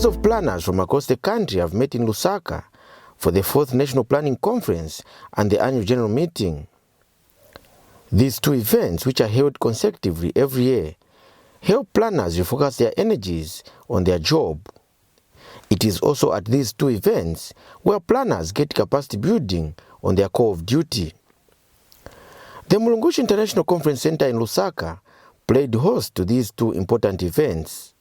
Hundreds of planners from across the country have met in Lusaka for the 4th National Planning Conference and the Annual General Meeting. These two events, which are held consecutively every year, help planners refocus their energies on their job. It is also at these two events where planners get capacity building on their call of duty. The Mulungushi International Conference Center in Lusaka played host to these two important events.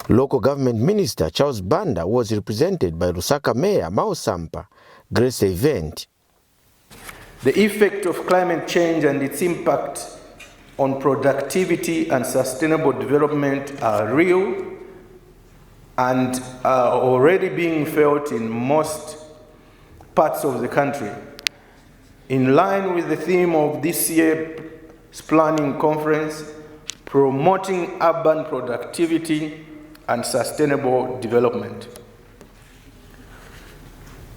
Local Government Minister Charles Banda was represented by Lusaka Mayor Mao Sampa, graced the event. The effect of climate change and its impact on productivity and sustainable development are real and are already being felt in most parts of the country. In line with the theme of this year's planning conference, promoting urban productivity and sustainable development.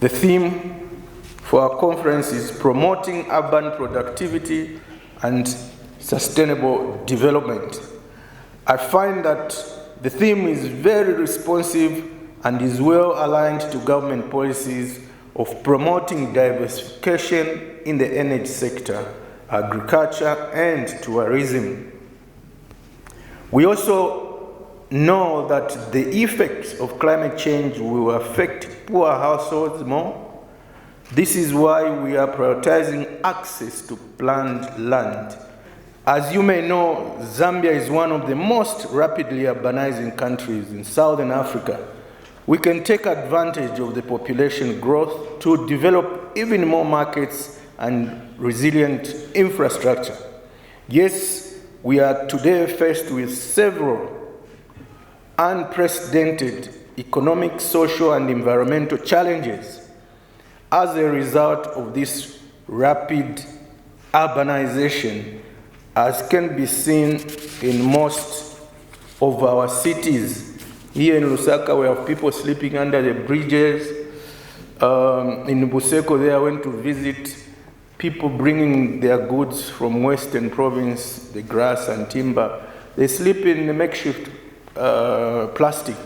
The theme for our conference is promoting urban productivity and sustainable development. I find that the theme is very responsive and is well aligned to government policies of promoting diversification in the energy sector, agriculture, and tourism. We also know that the effects of climate change will affect poor households more. This is why we are prioritizing access to planned land. As you may know, Zambia is one of the most rapidly urbanizing countries in Southern Africa. We can take advantage of the population growth to develop even more markets and resilient infrastructure. Yes, we are today faced with several unprecedented economic, social, and environmental challenges as a result of this rapid urbanization, as can be seen in most of our cities. Here in Lusaka, we have people sleeping under the bridges. In Buseko, there I went to visit people bringing their goods from Western Province, the grass and timber. They sleep in the makeshift plastic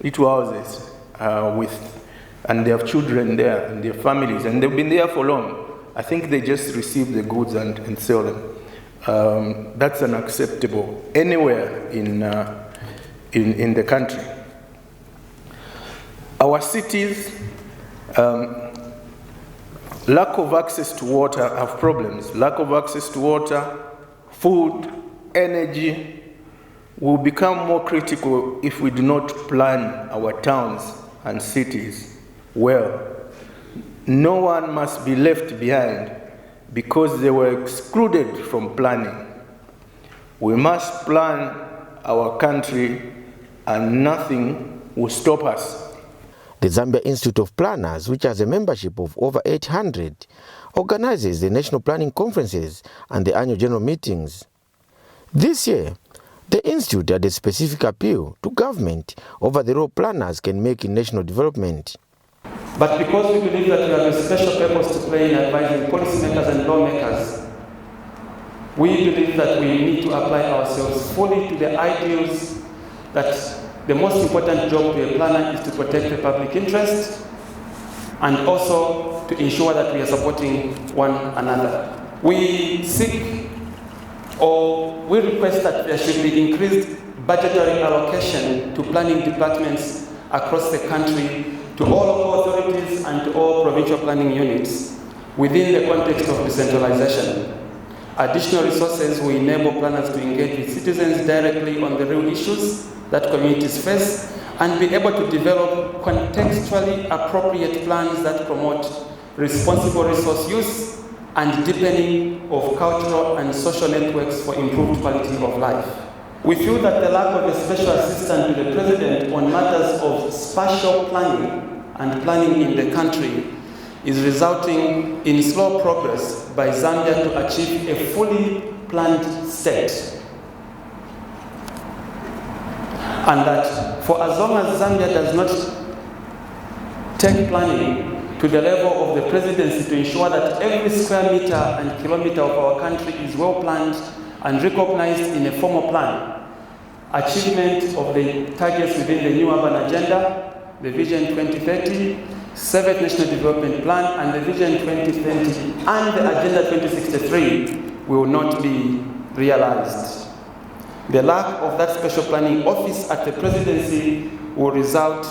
little houses and they have children there and their families, and they've been there for long. I think they just receive the goods and sell them. That's unacceptable anywhere in the country. Our cities, lack of access to water have problems. Lack of access to water, food, energy will become more critical if we do not plan our towns and cities well. No one must be left behind because they were excluded from planning. We must plan our country and nothing will stop us. The Zambia Institute of Planners, which has a membership of over 800, organizes the national planning conferences and the annual general meetings. This year, the Institute had a specific appeal to government over the role planners can make in national development. But because we believe that we have a special purpose to play in advising policymakers and lawmakers, we believe that we need to apply ourselves fully to the ideals that the most important job to a planner is to protect the public interest and also to ensure that we are supporting one another. We seek or we request that there should be increased budgetary allocation to planning departments across the country, to all local authorities and to all provincial planning units within the context of decentralization. Additional resources will enable planners to engage with citizens directly on the real issues that communities face and be able to develop contextually appropriate plans that promote responsible resource use and deepening of cultural and social networks for improved quality of life. We feel that the lack of a special assistant to the President on matters of spatial planning and planning in the country is resulting in slow progress by Zambia to achieve a fully planned state. And that for as long as Zambia does not take planning to the level of the presidency to ensure that every square meter and kilometer of our country is well planned and recognized in a formal plan, achievement of the targets within the new urban agenda the Vision 2030, 7th National Development Plan, and the Vision 2020 and the Agenda 2063 will not be realized. The lack of that special planning office at the presidency will result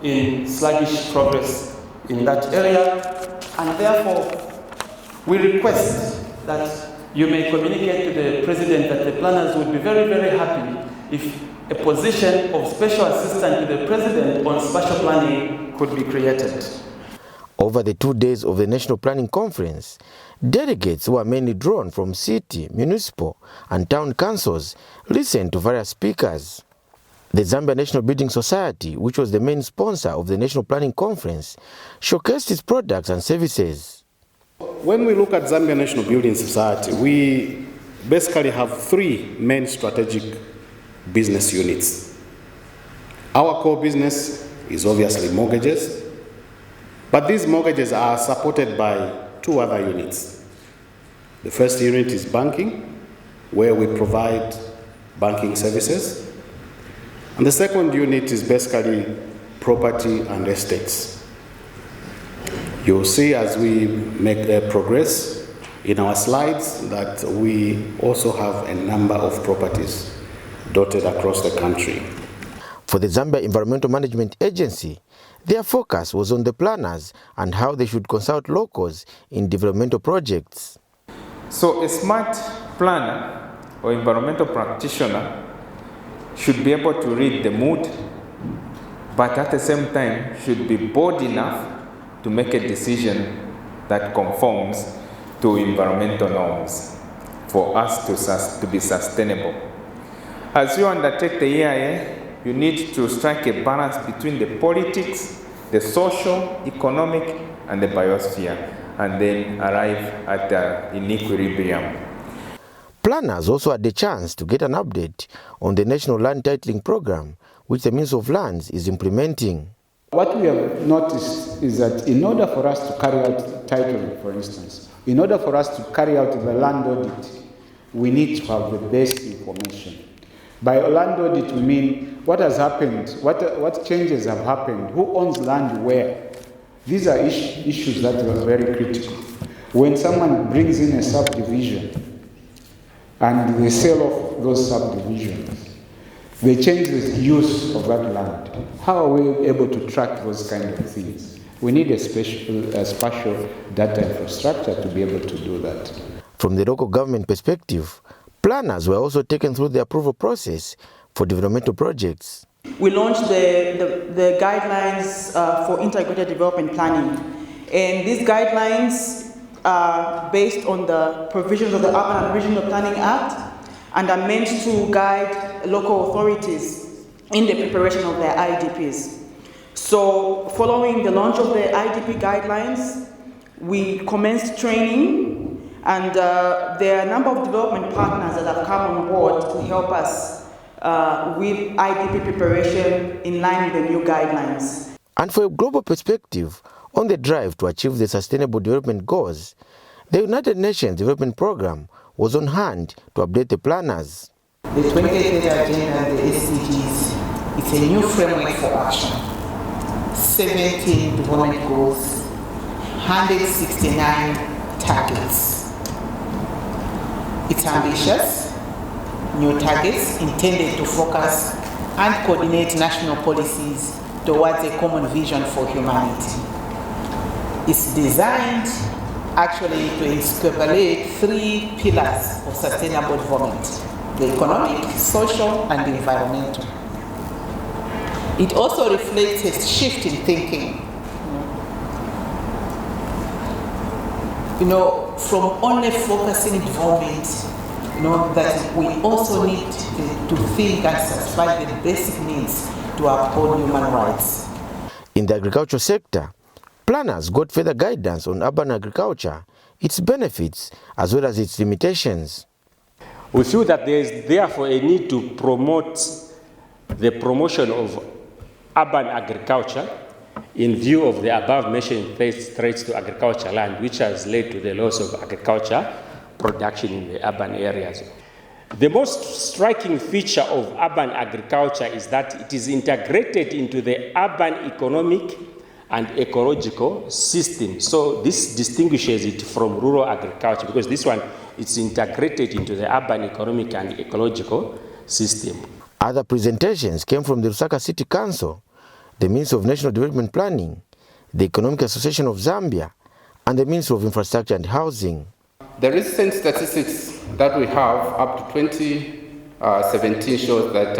in sluggish progress in that area, and therefore we request that you may communicate to the President that the planners would be very, very happy if a position of special assistant to the President on spatial planning could be created. Over the 2 days of the National Planning Conference, delegates who are mainly drawn from city, municipal and town councils listened to various speakers. The Zambia National Building Society, which was the main sponsor of the National Planning Conference, showcased its products and services. When we look at Zambia National Building Society, we basically have 3 main strategic business units. Our core business is obviously mortgages, but these mortgages are supported by 2 other units. The first unit is banking, where we provide banking services. And the second unit is basically property and estates. You'll see as we make progress in our slides that we also have a number of properties dotted across the country. For the Zambia Environmental Management Agency, their focus was on the planners and how they should consult locals in developmental projects. So a smart planner or environmental practitioner should be able to read the mood, but at the same time should be bold enough to make a decision that conforms to environmental norms for us to be sustainable. As you undertake the EIA, you need to strike a balance between the politics, the social, economic, and the biosphere, and then arrive at an equilibrium. Planners also had the chance to get an update on the National Land Titling Program, which the Ministry of Lands is implementing. What we have noticed is that in order for us to carry out titling, for instance, in order for us to carry out the land audit, we need to have the best information. By land audit, we mean what has happened, what changes have happened, who owns land where. These are issues that are very critical. When someone brings in a subdivision and they sell off those subdivisions, they change the use of that land. How are we able to track those kind of things? We need a spatial data infrastructure to be able to do that. From the local government perspective, planners were also taken through the approval process for developmental projects. We launched the guidelines for integrated development planning, and these guidelines are based on the provisions of the Urban and Regional Planning Act and are meant to guide local authorities in the preparation of their IDPs. So following the launch of the IDP guidelines, we commenced training, and there are a number of development partners that have come on board to help us with IDP preparation in line with the new guidelines. And for a global perspective, on the drive to achieve the Sustainable Development Goals, the United Nations Development Programme was on hand to update the planners. The 2030 Agenda, the SDGs, it's a new framework for action. 17 development goals, 169 targets. It's ambitious, new targets intended to focus and coordinate national policies towards a common vision for humanity. It's designed actually to incorporate 3 pillars of sustainable development: the economic, social, and the environmental. It also reflects a shift in thinking, from only focusing development, that we also need to think and satisfy the basic needs to uphold human rights. In the agricultural sector, planners got further guidance on urban agriculture, its benefits, as well as its limitations. We feel that there is therefore a need to promote the promotion of urban agriculture in view of the above-mentioned threats to agricultural land, which has led to the loss of agriculture production in the urban areas. The most striking feature of urban agriculture is that it is integrated into the urban economic and ecological system. So this distinguishes it from rural agriculture, because this one is integrated into the urban economic and ecological system. Other presentations came from the Lusaka City Council, the Ministry of National Development Planning, the Economic Association of Zambia, and the Ministry of Infrastructure and Housing. The recent statistics that we have up to 2017 shows that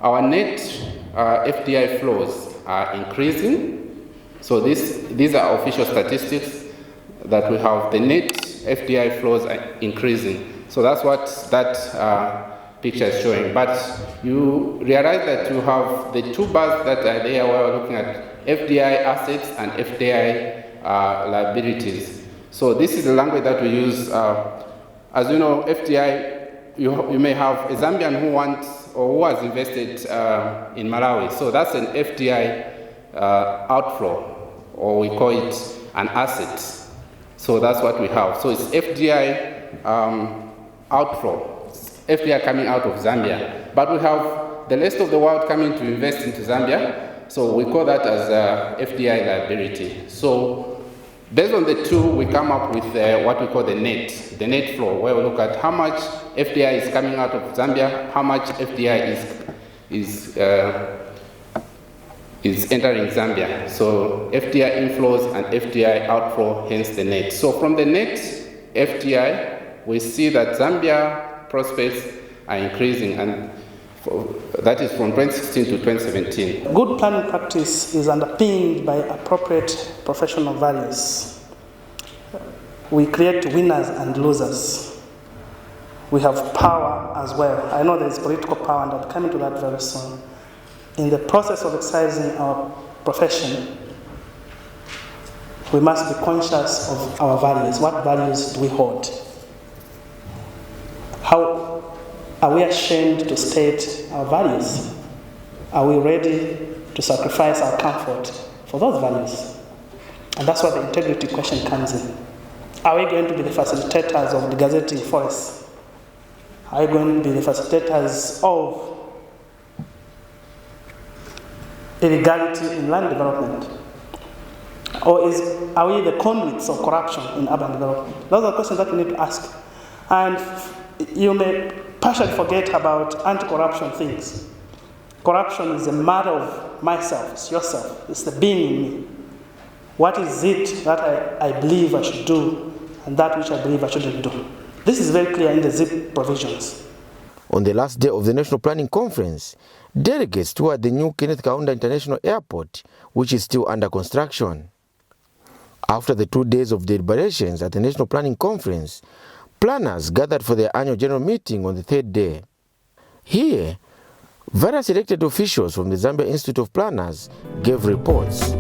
our net FDI flows are increasing. So these are official statistics that we have. The net FDI flows are increasing. So that's what that picture is showing. But you realize that you have the two bars that are there where we're looking at FDI assets and FDI liabilities. So this is the language that we use. As you know, FDI, you may have a Zambian who wants or who has invested in Malawi. So that's an FDI outflow, or we call it an asset. So that's what we have. So it's FDI outflow, FDI coming out of Zambia. But we have the rest of the world coming to invest into Zambia. So we call that as FDI liability. So based on the two, we come up with what we call the net flow, where we look at how much FDI is coming out of Zambia, how much FDI is entering Zambia. So FDI inflows and FDI outflow, hence the net. So from the net FDI, we see that Zambia prospects are increasing, and that is from 2016 to 2017. Good planning practice is underpinned by appropriate professional values. We create winners and losers. We have power as well. I know there is political power, and I'll come into that very soon. In the process of exercising our profession, we must be conscious of our values. What values do we hold? How are we ashamed to state our values? Are we ready to sacrifice our comfort for those values? And that's where the integrity question comes in. Are we going to be the facilitators of the gazetting forests? Are we going to be the facilitators of illegality in land development? Or are we the conduits of corruption in urban development? Those are questions that we need to ask. And you may partially forget about anti-corruption things. Corruption is a matter of myself, it's yourself, it's the being in me. What is it that I believe I should do and that which I believe I shouldn't do? This is very clear in the ZIP provisions. On the last day of the National Planning Conference, delegates toured the new Kenneth Kaunda International Airport, which is still under construction. After the 2 days of deliberations at the National Planning Conference, planners gathered for their annual general meeting on the third day. Here, various elected officials from the Zambia Institute of Planners gave reports.